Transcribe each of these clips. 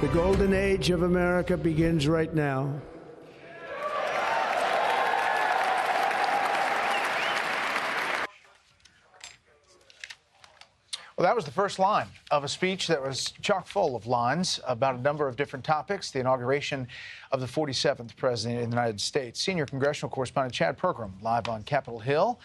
The golden age of America begins right now. Well, that was the first line of a speech that was chock full of lines about a number of different topics, the inauguration of the 47th president of the United States. Senior congressional correspondent Chad Pergram live on Capitol Hill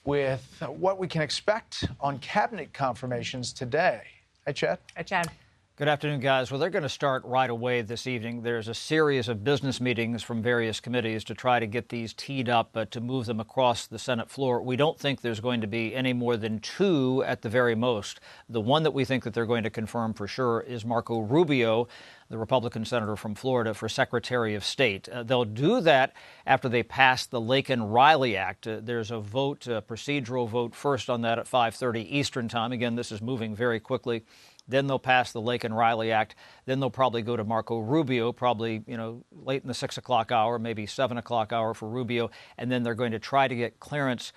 with what we can expect on cabinet confirmations today. Hey, Chad. Hi, Chad. Good afternoon, guys. Well, they're going to start right away this evening. There's a series of business meetings from various committees to try to get these teed up to move them across the Senate floor. We don't think there's going to be any more than two at the very most. The one that we think that they're going to confirm for sure is Marco Rubio, the Republican senator from Florida, for Secretary of State. They'll do that after they pass the Laken-Riley Act. There's a vote, a procedural vote first on that at 5:30 Eastern time. Again, this is moving very quickly. Then they'll pass the Laken-Riley Act. Then they'll probably go to Marco Rubio, probably, late in the 6 o'clock hour, maybe 7 o'clock hour for Rubio. And then they're going to try to get clearance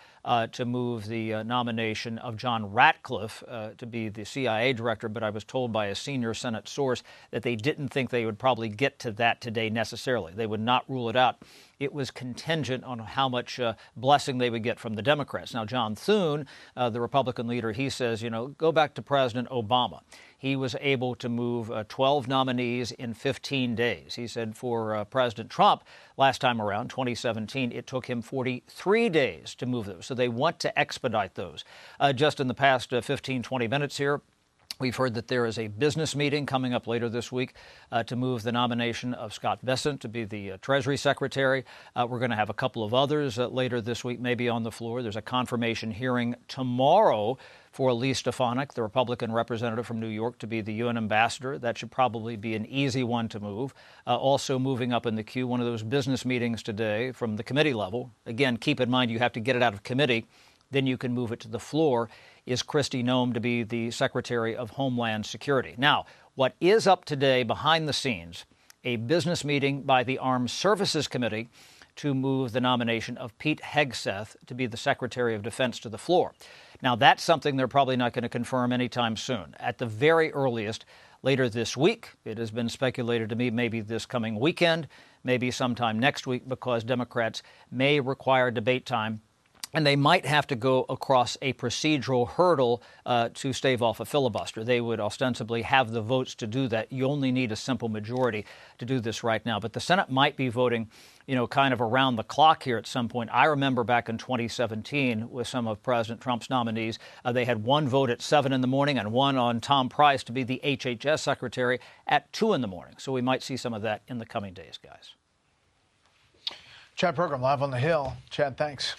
to move the nomination of John Ratcliffe to be the CIA director. But I was told by a senior Senate source that they didn't think they would probably get to that today necessarily. They would not rule it out. It was contingent on how much blessing they would get from the Democrats. Now, John Thune, the Republican leader, he says, go back to President Obama. He was able to move 12 nominees in 15 days. He said for President Trump, last time around, 2017, it took him 43 days to move those. So they want to expedite those. Just in the past 15, 20 minutes here, we've heard that there is a business meeting coming up later this week to move the nomination of Scott Bessent to be the Treasury Secretary. We're going to have a couple of others later this week, maybe on the floor. There's a confirmation hearing tomorrow for Lee Stefanik, the Republican representative from New York, to be the UN ambassador. That should probably be an easy one to move. Also moving up in the queue, one of those business meetings today from the committee level. Again, keep in mind you have to get it out of committee, then you can move it to the floor, is Kristi Noem to be the Secretary of Homeland Security. Now, what is up today behind the scenes, a business meeting by the Armed Services Committee to move the nomination of Pete Hegseth to be the Secretary of Defense to the floor. Now, that's something they're probably not going to confirm anytime soon. At the very earliest, later this week, it has been speculated to me maybe this coming weekend, maybe sometime next week, because Democrats may require debate time. And they might have to go across a procedural hurdle to stave off a filibuster. They would ostensibly have the votes to do that. You only need a simple majority to do this right now. But the Senate might be voting, kind of around the clock here at some point. I remember back in 2017 with some of President Trump's nominees, they had one vote at 7 in the morning and one on Tom Price to be the HHS secretary at 2 in the morning. So we might see some of that in the coming days, guys. Chad Pergram live on the Hill. Chad, thanks.